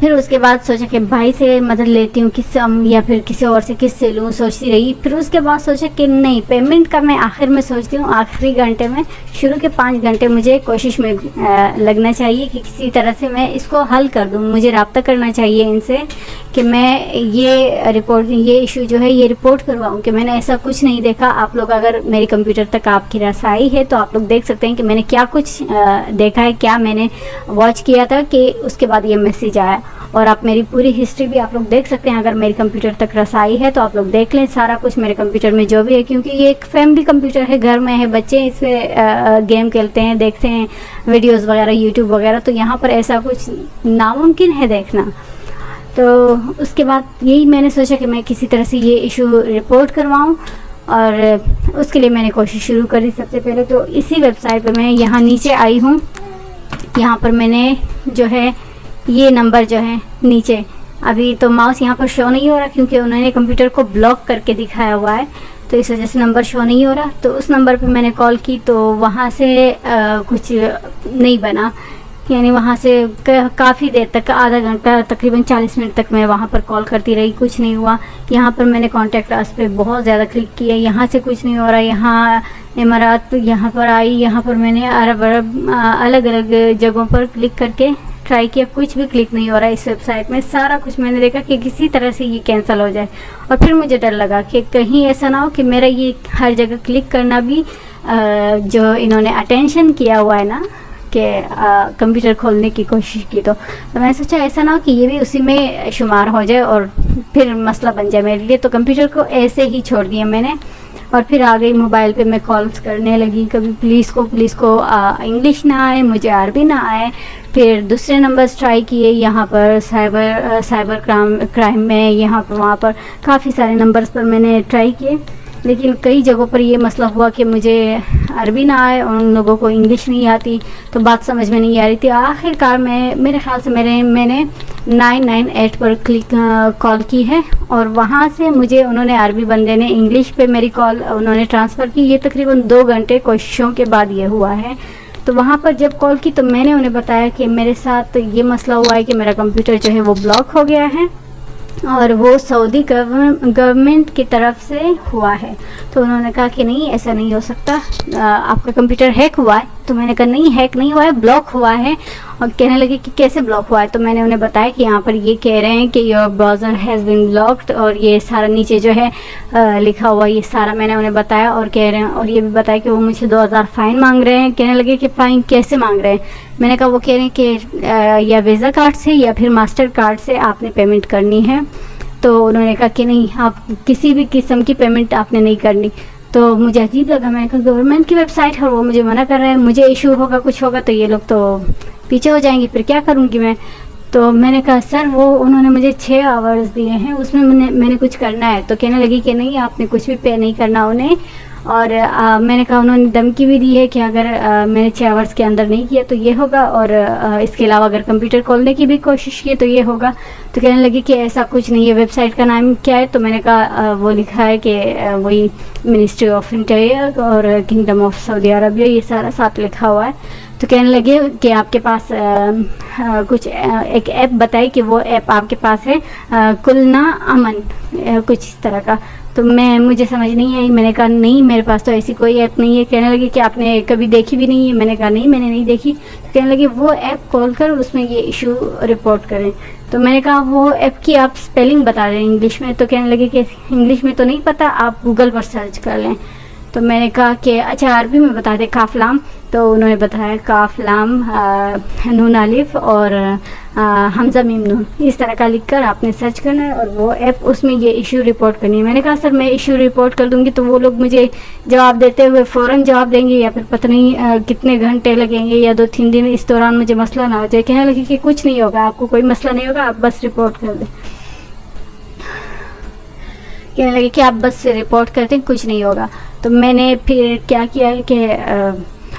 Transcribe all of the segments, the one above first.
پھر اس کے بعد سوچا کہ بھائی سے مدد لیتی ہوں کس یا پھر کسی اور سے کس سے لوں، سوچتی رہی. پھر اس کے بعد سوچا کہ نہیں، پیمنٹ کا میں آخر میں سوچتی ہوں آخری گھنٹے میں، شروع کے 5 گھنٹے مجھے کوشش میں لگنا چاہیے کہ کسی طرح سے میں اس کو حل کر دوں. مجھے رابطہ کرنا چاہیے ان سے کہ میں یہ ایشو جو ہے یہ رپورٹ کرواؤں کہ میں نے ایسا کچھ نہیں دیکھا. آپ لوگ اگر میری کمپیوٹر تک آپ کی رسائی ہے تو آپ لوگ دیکھ سکتے ہیں کہ میں نے کیا کچھ دیکھا ہے، کیا میں نے واچ کیا تھا کہ اس کے بعد یہ میسیج آیا. اور آپ میری پوری ہسٹری بھی آپ لوگ دیکھ سکتے ہیں اگر میری کمپیوٹر تک رسائی ہے تو آپ لوگ دیکھ لیں سارا کچھ میرے کمپیوٹر میں جو بھی ہے، کیونکہ یہ ایک فیملی کمپیوٹر ہے، گھر میں ہے، بچے اس پہ گیم کھیلتے ہیں، دیکھتے ہیں ویڈیوز وغیرہ یوٹیوب وغیرہ، تو یہاں پر ایسا کچھ ناممکن ہے دیکھنا. تو اس کے بعد یہی میں نے سوچا کہ میں کسی طرح سے یہ ایشو رپورٹ کرواؤں، اور اس کے لیے میں نے کوشش شروع کری. سب سے پہلے تو اسی ویب سائٹ پہ میں یہاں نیچے آئی ہوں، یہاں پر میں نے جو ہے یہ نمبر جو ہے نیچے، ابھی تو ماؤس یہاں پر شو نہیں ہو رہا کیونکہ انہوں نے کمپیوٹر کو بلاک کر کے دکھایا ہوا ہے، تو اس وجہ سے نمبر شو نہیں ہو رہا. تو اس نمبر پہ میں نے کال کی تو وہاں سے کچھ نہیں بنا، یعنی وہاں سے کافی دیر تک، آدھا گھنٹہ تقریباً 40 منٹ تک میں وہاں پر کال کرتی رہی، کچھ نہیں ہوا. یہاں پر میں نے کانٹیکٹ اس پہ بہت زیادہ کلک کیا، یہاں سے کچھ نہیں ہو رہا. یہاں امارات یہاں پر آئی، یہاں پر میں نے عرب الگ الگ جگہوں پر کلک کر کے ٹرائی کیا، کچھ بھی کلک نہیں ہو رہا. اس ویب سائٹ میں سارا کچھ میں نے دیکھا کہ کسی طرح سے یہ کینسل ہو جائے. اور پھر مجھے ڈر لگا کہ کہیں ایسا نہ ہو کہ میرا یہ ہر جگہ کلک کرنا بھی جو انہوں نے اٹینشن کیا ہوا ہے نا کہ کمپیوٹر کھولنے کی کوشش کی، تو میں نے سوچا ایسا نہ ہو کہ یہ بھی اسی میں شمار ہو جائے اور پھر مسئلہ بن جائے میرے لیے. تو کمپیوٹر کو ایسے ہی چھوڑ دیا میں نے، اور پھر آ گئی موبائل پہ میں کالز کرنے لگی. کبھی پولیس کو انگلش نہ آئے، مجھے عربی نہ آئے. پھر دوسرے نمبرز ٹرائی کیے، یہاں پر سائبر کرائم میں، یہاں پر وہاں پر کافی سارے نمبرز پر میں نے ٹرائی کیے، لیکن کئی جگہوں پر یہ مسئلہ ہوا کہ مجھے عربی نہ آئے اور ان لوگوں کو انگلش نہیں آتی، تو بات سمجھ میں نہیں آ رہی تھی. آخر کار میرے خیال سے میں نے 998 پر کال کی ہے، اور وہاں سے مجھے انہوں نے عربی بندے نے انگلش پہ میری کال انہوں نے ٹرانسفر کی. یہ تقریباً 2 گھنٹے کوششوں کے بعد یہ ہوا ہے. تو وہاں پر جب کال کی تو میں نے انہیں بتایا کہ میرے ساتھ یہ مسئلہ ہوا ہے کہ میرا کمپیوٹر جو ہے وہ بلاک ہو گیا ہے اور وہ سعودی گورنمنٹ کی طرف سے ہوا ہے. تو انہوں نے کہا کہ نہیں ایسا نہیں ہو سکتا، آپ کا کمپیوٹر ہیک ہوا ہے. تو میں نے کہا نہیں ہیک نہیں ہوا ہے، بلاک ہوا ہے. اور کہنے لگے کہ کیسے بلاک ہوا ہے. تو میں نے انہیں بتایا کہ یہاں پر یہ کہہ رہے ہیں کہ your browser has been blocked, اور یہ سارا نیچے جو ہے لکھا ہوا، یہ سارا میں نے انہیں بتایا. اور کہہ رہے ہیں، اور یہ بھی بتایا کہ وہ مجھے 2000 فائن مانگ رہے ہیں. کہنے لگے کہ فائن کیسے مانگ رہے ہیں. میں نے کہا وہ کہہ رہے ہیں کہ یا ویزا کارڈ سے یا پھر ماسٹر کارڈ سے آپ نے پیمنٹ کرنی ہے. تو انہوں نے کہا کہ نہیں، آپ کسی بھی قسم کی پیمنٹ آپ نے نہیں کرنی. تو مجھے عجیب لگا، میں نے کہا گورنمنٹ کی ویب سائٹ ہے اور وہ مجھے منع کر رہے ہیں، مجھے ایشو ہوگا کچھ ہوگا تو یہ لوگ تو پیچھے ہو جائیں گے، پھر کیا کروں گی میں. تو میں نے کہا سر وہ انہوں نے مجھے 6 آورز دیے ہیں، اس میں میں نے کچھ کرنا ہے. تو کہنے لگی کہ نہیں آپ نے کچھ بھی پے نہیں کرنا انہیں. اور میں نے کہا انہوں نے دھمکی بھی دی ہے کہ اگر میں نے 6 آورز کے اندر نہیں کیا تو یہ ہوگا، اور اس کے علاوہ اگر کمپیوٹر کھولنے کی بھی کوشش کی تو یہ ہوگا. تو کہنے لگی کہ ایسا کچھ نہیں ہے. ویب سائٹ کا نام کیا ہے؟ تو میں نے کہا وہ لکھا ہے کہ وہی منسٹری آف انٹیریئر اور کنگڈم آف سعودی عربیہ، یہ سارا ساتھ لکھا ہوا ہے. تو کہنے لگے کہ آپ کے پاس کچھ ایک ایپ بتائی کہ وہ ایپ آپ کے پاس ہے کلنا امن، کچھ اس طرح کا. تو مجھے سمجھ نہیں آئی. میں نے کہا نہیں میرے پاس تو ایسی کوئی ایپ نہیں ہے. کہنے لگی کہ آپ نے کبھی دیکھی بھی نہیں ہے. میں نے کہا نہیں میں نے نہیں دیکھی. تو کہنے لگی وہ ایپ کھول کر اس میں یہ ایشو رپورٹ کریں. تو میں نے کہا وہ ایپ کی آپ اسپیلنگ بتا دیں انگلش میں. تو کہنے لگے کہ انگلش میں تو نہیں پتہ، آپ گوگل پر سرچ کر لیں. تو میں نے کہا کہ اچھا عربی میں بتا دیں کاف لام. تو انہوں نے بتایا کاف لام نون الف اور حمزہ میم نون، اس طرح کا لکھ کر آپ نے سرچ کرنا ہے اور وہ ایپ اس میں یہ ایشو رپورٹ کرنی ہے. میں نے کہا سر میں ایشو رپورٹ کر دوں گی تو وہ لوگ مجھے جواب دیتے ہوئے فوراً جواب دیں گے یا پھر پتہ نہیں کتنے گھنٹے لگیں گے یا 2-3 دن، اس دوران مجھے مسئلہ نہ ہو جائے. کہنے لگے کہ کچھ نہیں ہوگا، آپ کو کوئی مسئلہ نہیں ہوگا، آپ بس رپورٹ کر دیں. کہنے لگے کہ آپ بس رپورٹ کر دیں، کچھ نہیں ہوگا. تو میں نے پھر کیا کیا کہ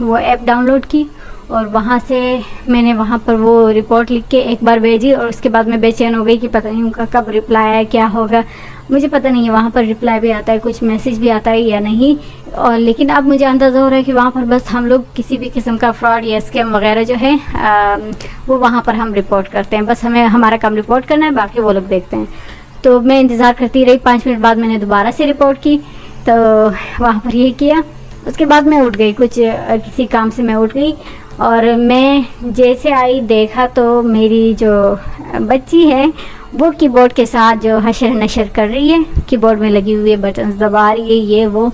وہ ایپ ڈاؤن لوڈ کی اور وہاں سے میں نے وہاں پر وہ رپورٹ لکھ کے ایک بار بھیجی. اور اس کے بعد میں بے چین ہو گئی کہ پتہ نہیں ان کا کب رپلائی آیا، کیا ہوگا. مجھے پتہ نہیں ہے وہاں پر رپلائی بھی آتا ہے، کچھ میسیج بھی آتا ہے یا نہیں، اور لیکن اب مجھے اندازہ ہو رہا ہے کہ وہاں پر بس ہم لوگ کسی بھی قسم کا فراڈ یا اسکیم وغیرہ جو ہے وہ وہاں پر ہم رپورٹ کرتے ہیں، بس ہمیں ہمارا کام رپورٹ کرنا ہے، باقی وہ لوگ دیکھتے ہیں۔ تو میں انتظار کرتی رہی، 5 منٹ بعد میں نے دوبارہ سے رپورٹ کی، تو وہاں پر یہ کیا، اس کے بعد میں اٹھ گئی، کچھ کسی کام سے میں اٹھ گئی، اور میں جیسے آئی دیکھا تو میری جو بچی ہے وہ کی بورڈ کے ساتھ جو حشر نشر کر رہی ہے، کی بورڈ میں لگی ہوئی ہے، بٹنز دبا رہی ہے، یہ وہ،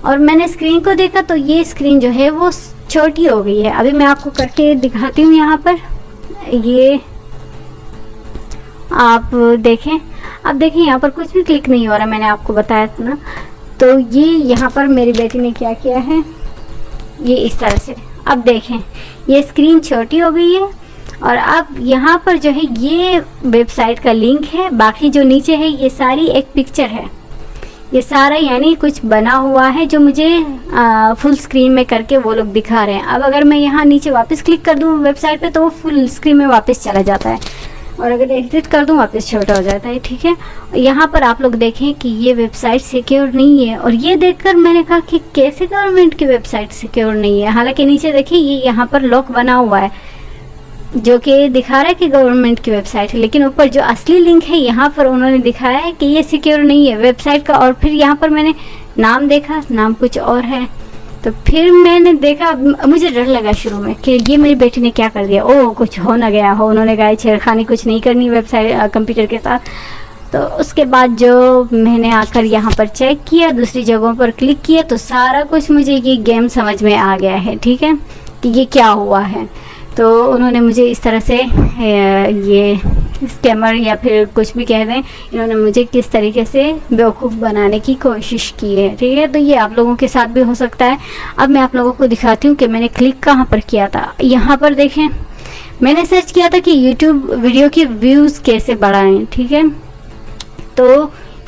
اور میں نے اسکرین کو دیکھا تو یہ اسکرین جو ہے وہ چھوٹی ہو گئی ہے۔ ابھی میں آپ کو کر کے دکھاتی ہوں، یہاں پر یہ آپ دیکھیں، اب دیکھیں یہاں پر کچھ بھی کلک نہیں ہو رہا، میں نے آپ کو بتایا تھا نا۔ تو یہ یہاں پر میری بیٹی نے کیا کیا ہے، یہ اس طرح سے، اب دیکھیں یہ اسکرین چھوٹی ہو گئی ہے، اور اب یہاں پر جو ہے یہ ویب سائٹ کا لنک ہے، باقی جو نیچے ہے یہ ساری ایک پکچر ہے، یہ سارا یعنی کچھ بنا ہوا ہے جو مجھے فل اسکرین میں کر کے وہ لوگ دکھا رہے ہیں۔ اب اگر میں یہاں نیچے واپس کلک کر دوں ویب سائٹ پہ تو وہ فل اسکرین میں واپس چلا جاتا ہے، اور اگر ایگزٹ کر دوں واپس چھوٹا ہو جاتا ہے، ٹھیک ہے۔ یہاں پر آپ لوگ دیکھیں کہ یہ ویب سائٹ سیکیور نہیں ہے، اور یہ دیکھ کر میں نے کہا کہ کیسے گورنمنٹ کی ویب سائٹ سیکیور نہیں ہے، حالانکہ نیچے دیکھیں یہ یہاں پر لاک بنا ہوا ہے جو کہ دکھا رہا ہے کہ گورنمنٹ کی ویب سائٹ ہے، لیکن اوپر جو اصلی لنک ہے یہاں پر انہوں نے دکھایا ہے کہ یہ سیکیور نہیں ہے ویب سائٹ کا، اور پھر یہاں پر میں نے نام دیکھا، نام کچھ اور ہے، تو پھر میں نے دیکھا، مجھے ڈر لگا شروع میں کہ یہ میری بیٹی نے کیا کر دیا، کچھ ہو نہ گیا ہو، انہوں نے کہا چھیڑخانی کچھ نہیں کرنی ویب سائٹ کمپیوٹر کے ساتھ۔ تو اس کے بعد جو میں نے آ کر یہاں پر چیک کیا، دوسری جگہوں پر کلک کیا، تو سارا کچھ مجھے یہ گیم سمجھ میں آ گیا ہے، ٹھیک ہے، کہ یہ کیا ہوا ہے۔ تو انہوں نے مجھے اس طرح سے یہ اسکیمر یا پھر کچھ بھی کہہ دیں، انہوں نے مجھے کس طریقے سے بیوقوف بنانے کی کوشش کی ہے، ٹھیک ہے۔ تو یہ آپ لوگوں کے ساتھ بھی ہو سکتا ہے۔ اب میں آپ لوگوں کو دکھاتی ہوں کہ میں نے کلک کہاں پر کیا تھا۔ یہاں پر دیکھیں میں نے سرچ کیا تھا کہ یوٹیوب ویڈیو کی ویوز کیسے بڑھائیں، ٹھیک ہے۔ تو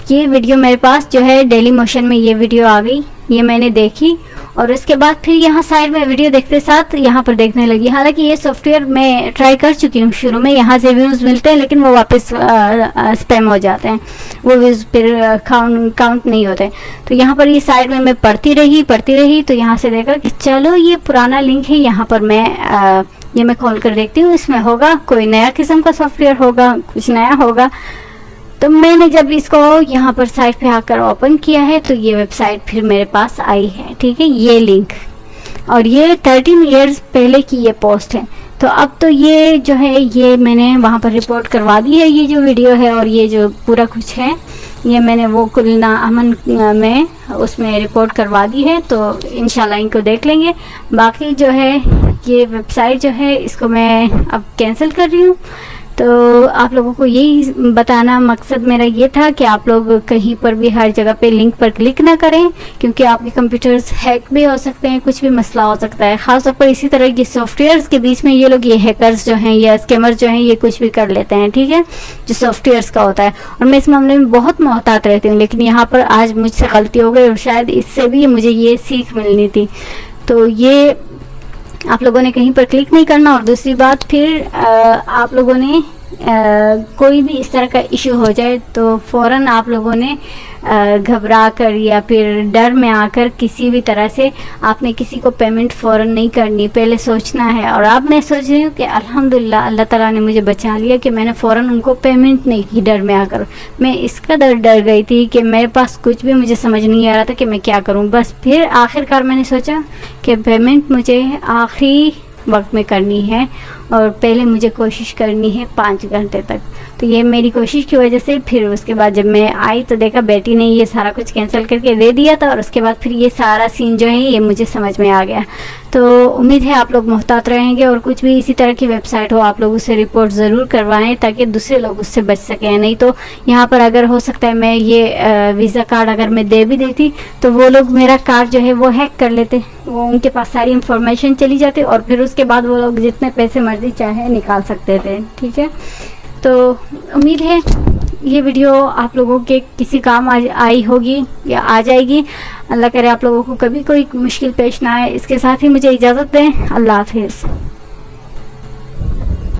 یہ ویڈیو میرے پاس جو ہے ڈیلی موشن میں یہ ویڈیو آ گئی، یہ میں نے دیکھی، اور اس کے بعد پھر یہاں سائڈ میں ویڈیو دیکھتے ساتھ یہاں پر دیکھنے لگی۔ حالانکہ یہ سافٹ ویئر میں ٹرائی کر چکی ہوں شروع میں، یہاں سے ویوز ملتے ہیں لیکن وہ واپس اسپیم ہو جاتے ہیں، وہ ویوز پھر کاؤنٹ نہیں ہوتے۔ تو یہاں پر یہ سائڈ میں پڑھتی رہی، تو یہاں سے دیکھا کہ چلو یہ پرانا لنک ہے، یہاں پر میں کھول کر دیکھتی ہوں، اس میں ہوگا کوئی نیا قسم کا سافٹ ویئر ہوگا، کچھ نیا ہوگا۔ تو میں نے جب اس کو یہاں پر سائٹ پہ آ کر اوپن کیا ہے تو یہ ویب سائٹ پھر میرے پاس آئی ہے، ٹھیک ہے، یہ لنک، اور یہ 13 ایئرز پہلے کی یہ پوسٹ ہے۔ تو اب تو یہ جو ہے یہ میں نے وہاں پر رپورٹ کروا دی ہے، یہ جو ویڈیو ہے اور یہ جو پورا کچھ ہے یہ میں نے وہ کلنا امن میں اس میں رپورٹ کروا دی ہے، تو انشاءاللہ ان کو دیکھ لیں گے۔ باقی جو ہے یہ ویب سائٹ جو ہے اس کو میں اب کینسل کر رہی ہوں۔ تو آپ لوگوں کو یہی بتانا مقصد میرا یہ تھا کہ آپ لوگ کہیں پر بھی ہر جگہ پہ لنک پر کلک نہ کریں، کیونکہ آپ کے کمپیوٹرز ہیک بھی ہو سکتے ہیں، کچھ بھی مسئلہ ہو سکتا ہے، خاص طور پر اسی طرح کے سافٹ ویئرز کے بیچ میں یہ لوگ یہ ہیکرز جو ہیں یا اسکیمر جو ہیں یہ کچھ بھی کر لیتے ہیں، ٹھیک ہے، جو سافٹ ویئرز کا ہوتا ہے۔ اور میں اس معاملے میں بہت محتاط رہتی ہوں، لیکن یہاں پر آج مجھ سے غلطی ہو گئی اور شاید اس سے بھی مجھے یہ سیکھ ملنی تھی۔ تو یہ آپ لوگوں نے کہیں پر کلک نہیں کرنا، اور دوسری بات پھر آپ لوگوں نے کوئی بھی اس طرح کا ایشو ہو جائے تو فوراً آپ لوگوں نے گھبرا کر یا پھر ڈر میں آ کر کسی بھی طرح سے آپ نے کسی کو پیمنٹ فوراً نہیں کرنی، پہلے سوچنا ہے۔ اور اب میں سوچ رہی ہوں کہ الحمدللہ اللہ تعالیٰ نے مجھے بچا لیا کہ میں نے فوراً ان کو پیمنٹ نہیں کی ڈر میں آ کر۔ میں اس قدر ڈر گئی تھی کہ میرے پاس کچھ بھی مجھے سمجھ نہیں آ رہا تھا کہ میں کیا کروں۔ بس پھر آخر کار میں نے سوچا کہ پیمنٹ مجھے آخری وقت میں کرنی ہے، اور پہلے مجھے کوشش کرنی ہے 5 گھنٹے تک۔ تو یہ میری کوشش کی وجہ سے پھر اس کے بعد جب میں آئی تو دیکھا بیٹی نے یہ سارا کچھ کینسل کر کے دے دیا تھا، اور اس کے بعد پھر یہ سارا سین جو ہے یہ مجھے سمجھ میں آ گیا۔ تو امید ہے آپ لوگ محتاط رہیں گے، اور کچھ بھی اسی طرح کی ویب سائٹ ہو آپ لوگ اسے رپورٹ ضرور کروائیں تاکہ دوسرے لوگ اس سے بچ سکیں۔ نہیں تو یہاں پر اگر ہو سکتا ہے میں یہ ویزا کارڈ اگر میں دے بھی دیتی تو وہ لوگ میرا کارڈ جو ہے وہ ہیک کر لیتے، وہ ان کے پاس ساری انفارمیشن چلی جاتی، اور پھر اس کے بعد وہ لوگ جتنے پیسے مرضی چاہے نکال سکتے تھے، ٹھیک ہے۔ تو امید ہے یہ ویڈیو آپ لوگوں کے کسی کام آئی ہوگی یا آ جائے گی۔ اللہ کرے آپ لوگوں کو کبھی کوئی مشکل پیش نہ آئے۔ اس کے ساتھ ہی مجھے اجازت دیں، اللہ حافظ۔